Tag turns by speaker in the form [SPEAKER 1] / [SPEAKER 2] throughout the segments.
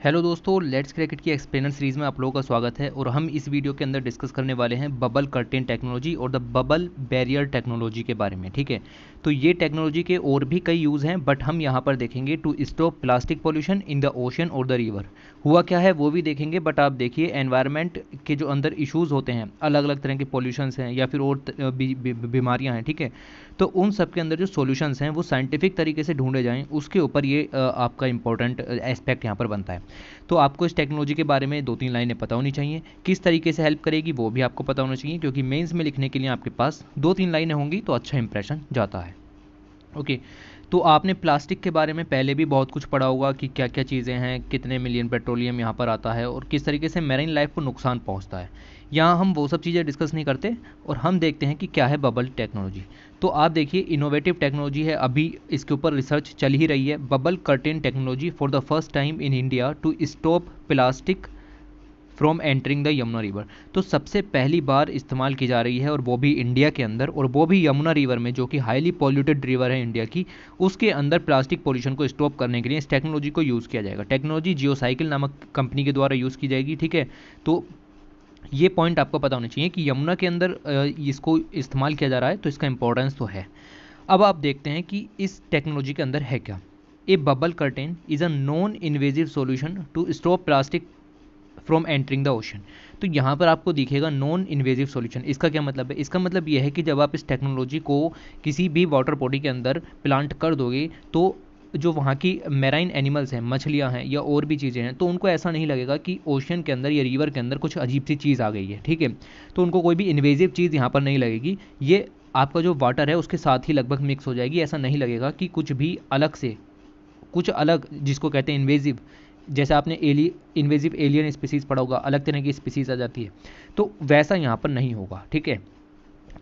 [SPEAKER 1] Hello दोस्तों, let's cricket की explainer series में आप लोगों का स्वागत है। और हम इस वीडियो के अंदर डिस्कस करने वाले हैं बबल कर्टेन टेक्नोलॉजी और द बबल बैरियर टेक्नोलॉजी के बारे में। ठीक है, तो ये टेक्नोलॉजी के और भी कई यूज़ हैं, बट हम यहाँ पर देखेंगे to stop plastic pollution in the ocean और द रिवर। हुआ क्या है वो भी देखेंगे, बट आप देखिए एनवायरनमेंट के जो अंदर इश्यूज़ होते हैं, अलग अलग तरह के पॉल्यूशंस हैं या फिर और बीमारियाँ हैं, ठीक है, तो उन सब के अंदर जो सॉल्यूशंस हैं वो साइंटिफिक तरीके से ढूंढे जाएं, उसके ऊपर ये आपका इंपॉर्टेंट एस्पेक्ट यहाँ पर बनता है। तो आपको इस टेक्नोलॉजी के बारे में 2-3 लाइनें पता होनी चाहिए, किस तरीके से हेल्प करेगी वो भी आपको पता होना चाहिए, क्योंकि मेंस में लिखने के लिए आपके पास 2-3 लाइनें होंगी तो अच्छा इंप्रेशन जाता है। ओके, तो आपने प्लास्टिक के बारे में पहले भी बहुत कुछ पढ़ा होगा कि क्या क्या चीज़ें हैं, कितने मिलियन पेट्रोलियम यहाँ पर आता है और किस तरीके से मैरीन लाइफ को नुकसान पहुँचता है। यहाँ हम वो सब चीज़ें डिस्कस नहीं करते और हम देखते हैं कि क्या है बबल टेक्नोलॉजी। तो आप देखिए इनोवेटिव टेक्नोलॉजी है, अभी इसके ऊपर रिसर्च चल ही रही है। Bubble curtain technology for the first time in India to stop plastic from entering the Yamuna river. तो सबसे पहली बार इस्तेमाल की जा रही है और वो भी इंडिया के अंदर, और वो भी यमुना रिवर में, जो कि हाईली पॉल्यूटेड रिवर है इंडिया की, उसके अंदर प्लास्टिक पोल्यूशन को स्टॉप करने के लिए इस टेक्नोलॉजी को यूज़ किया जाएगा। टेक्नोलॉजी जियोसाइकिल नामक कंपनी के द्वारा यूज़ की जाएगी। ठीक है, तो ये पॉइंट आपको पता होना चाहिए कि यमुना के अंदर इसको इस्तेमाल किया जा रहा है, तो इसका इंपॉर्टेंस तो है। अब आप देखते हैं कि इस टेक्नोलॉजी के अंदर है क्या। A bubble curtain is a non invasive solution to stop plastic from entering the ocean. तो यहाँ पर आपको दिखेगा नॉन इन्वेजिव सॉल्यूशन। इसका क्या मतलब है? इसका मतलब ये है कि जब आप इस टेक्नोलॉजी को किसी भी वाटर बॉडी के अंदर प्लांट कर दोगे, तो जो वहाँ की मेराइन एनिमल्स हैं, मछलियाँ हैं या और भी चीज़ें हैं, तो उनको ऐसा नहीं लगेगा कि ओशन के अंदर या रिवर के अंदर कुछ अजीब सी चीज़ आ गई है। ठीक है, तो उनको कोई भी इन्वेजिव चीज़ यहाँ पर नहीं लगेगी। ये आपका जो वाटर है उसके साथ ही लगभग मिक्स हो जाएगी। ऐसा नहीं लगेगा कि कुछ भी अलग से, कुछ अलग जिसको कहते हैं इन्वेजिव, जैसे आपने इन्वेजिव एलियन स्पीसीज पढ़ा होगा, अलग तरह की स्पीसीज आ जाती है, तो वैसा यहाँ पर नहीं होगा। ठीक है,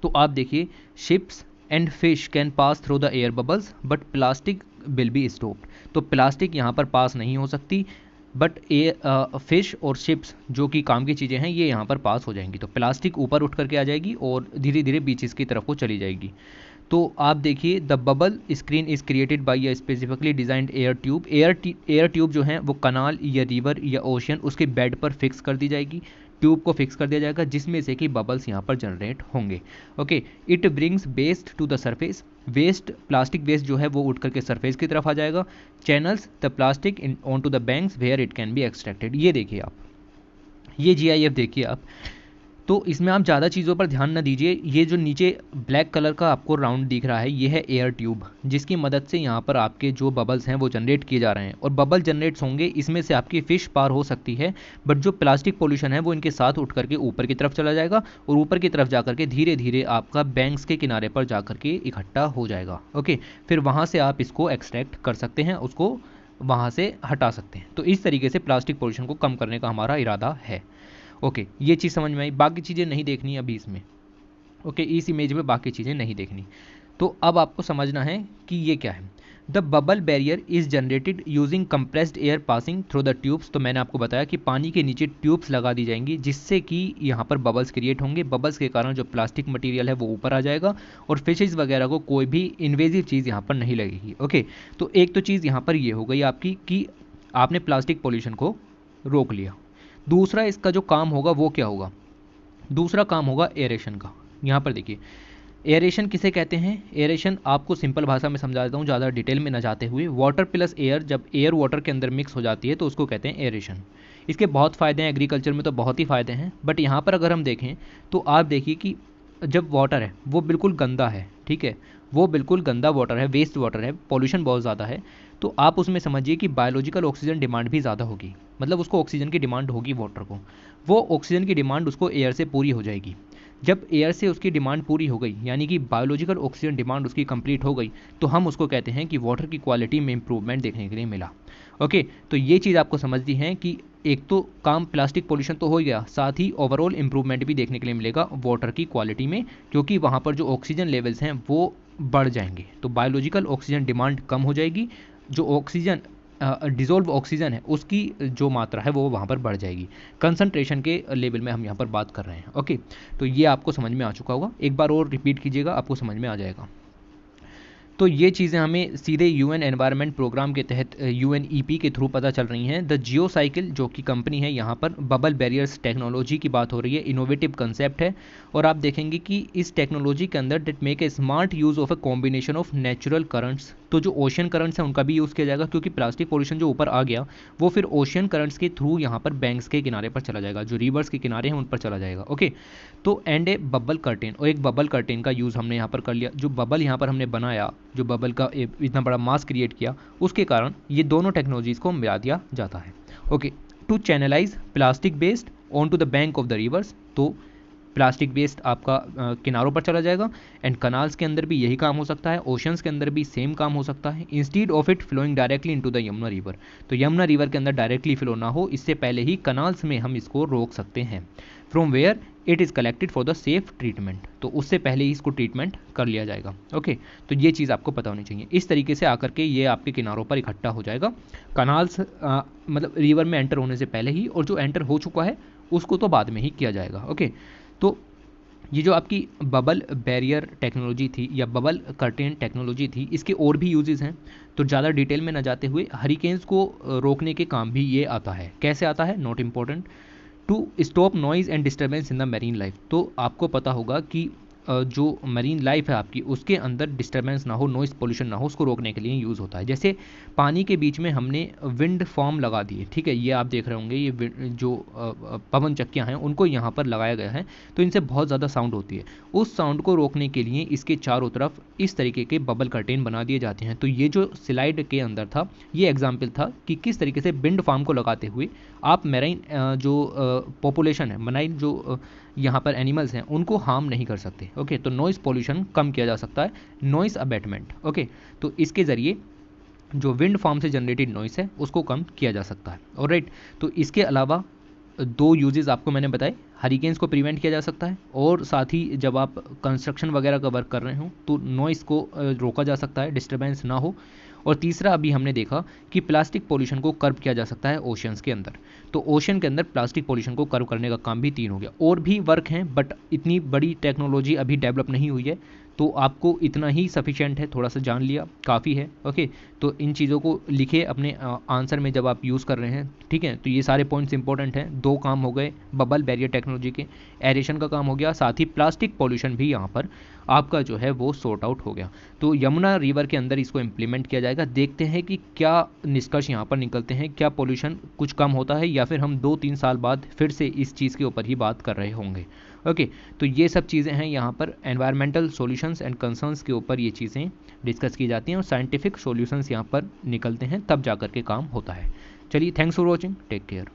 [SPEAKER 1] तो आप देखिए ships and fish can pass through the air bubbles but plastic will be stopped. तो प्लास्टिक यहाँ पर पास नहीं हो सकती, बट फिश और शिप्स जो कि काम की चीज़ें हैं ये यहाँ पर पास हो जाएंगी। तो प्लास्टिक ऊपर उठ करके आ जाएगी और धीरे धीरे बीचेस की तरफ को चली जाएगी। तो आप देखिए the bubble screen is created by a specifically designed air tube. Air tube जो है वो कनाल या रिवर या ओशन उसके बेड पर फिक्स कर दी जाएगी, ट्यूब को फिक्स कर दिया जाएगा, जिसमें से कि बबल्स यहाँ पर जनरेट होंगे। Okay, it brings waste to the surface. Waste, plastic waste जो है वो उठ करके सरफेस की तरफ आ जाएगा। Channels the plastic in on to the banks where it can be extracted. ये देखिए आप, ये GIF देखिए आप। तो इसमें आप ज़्यादा चीज़ों पर ध्यान ना दीजिए। ये जो नीचे ब्लैक कलर का आपको राउंड दिख रहा है, ये है एयर ट्यूब, जिसकी मदद से यहाँ पर आपके जो बबल्स हैं वो जनरेट किए जा रहे हैं। और बबल जनरेट्स होंगे, इसमें से आपकी फ़िश पार हो सकती है, बट जो प्लास्टिक पोल्यूशन है वो इनके साथ उठ करके ऊपर की तरफ चला जाएगा और ऊपर की तरफ जा करके धीरे धीरे आपका बैंक्स के किनारे पर जा करके इकट्ठा हो जाएगा। ओके, फिर वहाँ से आप इसको एक्सट्रैक्ट कर सकते हैं, उसको वहाँ से हटा सकते हैं। तो इस तरीके से प्लास्टिक पोल्यूशन को कम करने का हमारा इरादा है। ओके, ये चीज़ समझ में आई। बाकी चीज़ें नहीं देखनी अभी इसमें। ओके, इस इमेज में बाकी चीज़ें नहीं देखनी। तो अब आपको समझना है कि ये क्या है। The bubble barrier is generated using compressed air passing through the tubes. तो मैंने आपको बताया कि पानी के नीचे ट्यूब्स लगा दी जाएंगी, जिससे कि यहाँ पर बबल्स क्रिएट होंगे। बबल्स के कारण जो प्लास्टिक मटेरियल है वो ऊपर आ जाएगा और फिशेज वगैरह को कोई भी इन्वेजिव चीज़ यहाँ पर नहीं लगेगी। ओके, तो एक तो चीज़ यहाँ पर ये हो गई आपकी कि आपने प्लास्टिक पोल्यूशन को रोक लिया। दूसरा इसका जो काम होगा वो क्या होगा? दूसरा काम होगा एरेशन का। यहाँ पर देखिए, एरेशन किसे कहते हैं? एरेशन आपको सिंपल भाषा में समझा देता हूँ, ज़्यादा डिटेल में ना जाते हुए। वाटर प्लस एयर, जब एयर वाटर के अंदर मिक्स हो जाती है तो उसको कहते हैं एरेशन। इसके बहुत फ़ायदे हैं, एग्रीकल्चर में तो बहुत ही फ़ायदे हैं, बट यहाँ पर अगर हम देखें तो आप देखिए कि जब वाटर है वो बिल्कुल गंदा है, ठीक है, वो बिल्कुल गंदा वाटर है, वेस्ट वाटर है, पॉल्यूशन बहुत ज़्यादा है, तो आप उसमें समझिए कि बायोलॉजिकल ऑक्सीजन डिमांड भी ज़्यादा होगी। मतलब उसको ऑक्सीजन की डिमांड होगी वाटर को, वो ऑक्सीजन की डिमांड उसको एयर से पूरी हो जाएगी। जब एयर से उसकी डिमांड पूरी हो गई, यानी कि बायोलॉजिकल ऑक्सीजन डिमांड उसकी कंप्लीट हो गई, तो हम उसको कहते हैं कि वाटर की क्वालिटी में इंप्रूवमेंट देखने के लिए मिला। ओके, तो ये चीज़ आपको समझनी है कि एक तो काम प्लास्टिक पोल्यूशन तो हो गया, साथ ही ओवरऑल इंप्रूवमेंट भी देखने के लिए मिलेगा वाटर की क्वालिटी में, क्योंकि वहाँ पर जो ऑक्सीजन लेवल्स हैं वो बढ़ जाएंगे। तो बायोलॉजिकल ऑक्सीजन डिमांड कम हो जाएगी, जो ऑक्सीजन डिजोल्व ऑक्सीजन है उसकी जो मात्रा है वो वहाँ पर बढ़ जाएगी। कंसंट्रेशन के लेवल में हम यहाँ पर बात कर रहे हैं। ओके, तो ये आपको समझ में आ चुका होगा। एक बार और रिपीट कीजिएगा, आपको समझ में आ जाएगा। तो ये चीज़ें हमें सीधे यूएन एनवायरनमेंट प्रोग्राम के तहत यूएनईपी के थ्रू पता चल रही हैं। द जियो साइकिल जो कि कंपनी है, यहाँ पर बबल बैरियर्स टेक्नोलॉजी की बात हो रही है, इनोवेटिव कंसेप्ट है। और आप देखेंगे कि इस टेक्नोलॉजी के अंदर that make a smart use of a combination of natural currents, तो जो ओशन करंट्स हैं उनका भी यूज़ किया जाएगा, क्योंकि प्लास्टिक पॉल्यूशन जो ऊपर आ गया वो फिर ओशन करंट्स के थ्रू यहाँ पर बैंक्स के किनारे पर चला जाएगा, जो रिवर्स के किनारे हैं उन पर चला जाएगा। ओके, तो एंड ए बबल कर्टेन, और एक बबल कर्टेन का यूज़ हमने यहाँ पर कर लिया। जो बबल यहाँ पर हमने बनाया, जो बबल का इतना बड़ा मास क्रिएट किया, उसके कारण ये दोनों टेक्नोलॉजीज़ को मिला दिया जाता है। Okay, to channelise plastic waste on to the bank of the rivers, तो प्लास्टिक वेस्ट आपका किनारों पर चला जाएगा। एंड कनाल्स के अंदर भी यही काम हो सकता है, ओशंस के अंदर भी सेम काम हो सकता है। Instead of it flowing directly into the Yamuna river, तो यमुना रिवर के अंदर डायरेक्टली फ्लो ना हो, इससे पहले ही कनाल्स में हम इसको रोक सकते हैं। From where it is collected for the safe treatment, तो उससे पहले ही इसको ट्रीटमेंट कर लिया जाएगा। ओके, तो ये चीज़ आपको पता होनी चाहिए। इस तरीके से आकर के ये आपके किनारों पर इकट्ठा हो जाएगा, कनाल्स मतलब रिवर में एंटर होने से पहले ही, और जो एंटर हो चुका है उसको तो बाद में ही किया जाएगा। ओके, तो ये जो आपकी बबल बैरियर टेक्नोलॉजी थी या बबल कर्टेन टेक्नोलॉजी थी, इसके और भी यूजेस हैं, तो ज़्यादा डिटेल में न जाते हुए हरिकेन्स को रोकने के काम भी ये आता है। कैसे आता है, not important. To stop noise and disturbance in the marine life, तो आपको पता होगा कि जो मरीन लाइफ है आपकी, उसके अंदर डिस्टर्बेंस ना हो, नॉइज़ पोल्यूशन ना हो, उसको रोकने के लिए यूज़ होता है। जैसे पानी के बीच में हमने विंड फार्म लगा दिए, ठीक है, ये आप देख रहे होंगे, ये जो पवन चक्कियाँ हैं उनको यहाँ पर लगाया गया है, तो इनसे बहुत ज़्यादा साउंड होती है। उस साउंड को रोकने के लिए इसके चारों तरफ इस तरीके के बबल कर्टेन बना दिए जाते हैं। तो ये जो स्लाइड के अंदर था, ये एग्जाम्पल था कि किस तरीके से विंड फार्म को लगाते हुए आप मैराइन जो पॉपुलेशन है, मराइन जो यहाँ पर एनिमल्स हैं, उनको हार्म नहीं कर सकते। ओके, तो नॉइज़ पोल्यूशन कम किया जा सकता है, नॉइज़ अबेटमेंट। ओके, तो इसके ज़रिए जो विंड फार्म से जनरेटेड नॉइज़ है उसको कम किया जा सकता है। ऑलराइट, तो इसके अलावा दो यूजेस आपको मैंने बताए, हरिकेन्स को प्रिवेंट किया जा सकता है, और साथ ही जब आप कंस्ट्रक्शन वगैरह का वर्क कर रहे हो तो नॉइज़ को रोका जा सकता है, डिस्टर्बेंस ना हो। और तीसरा अभी हमने देखा कि प्लास्टिक पोल्यूशन को कर्व किया जा सकता है ओशंस के अंदर, तो ओशन के अंदर प्लास्टिक पोल्यूशन को कर्व करने का काम भी 3 हो गया। और भी वर्क हैं, बट इतनी बड़ी टेक्नोलॉजी अभी डेवलप नहीं हुई है, तो आपको इतना ही सफिशिएंट है, थोड़ा सा जान लिया काफ़ी है। ओके, तो इन चीज़ों को लिखे अपने आंसर में जब आप यूज़ कर रहे हैं, ठीक है। तो ये सारे पॉइंट्स इंपॉर्टेंट हैं। 2 काम हो गए बबल बैरियर टेक्नोलॉजी के, एरेशन का काम हो गया, साथ ही प्लास्टिक पॉल्यूशन भी यहाँ पर आपका जो है वो सॉर्ट आउट हो गया। तो यमुना रिवर के अंदर इसको इम्प्लीमेंट किया जाएगा। देखते हैं कि क्या निष्कर्ष यहाँ पर निकलते हैं, क्या पॉल्यूशन कुछ कम होता है या फिर हम 2-3 साल बाद फिर से इस चीज़ के ऊपर ही बात कर रहे होंगे। ओके, तो ये सब चीज़ें हैं यहाँ पर एनवायरमेंटल सॉल्यूशंस एंड कंसर्न्स के ऊपर ये चीज़ें डिस्कस की जाती हैं और साइंटिफिक सॉल्यूशंस यहाँ पर निकलते हैं, तब जा कर के काम होता है। चलिए, thanks for watching, take care.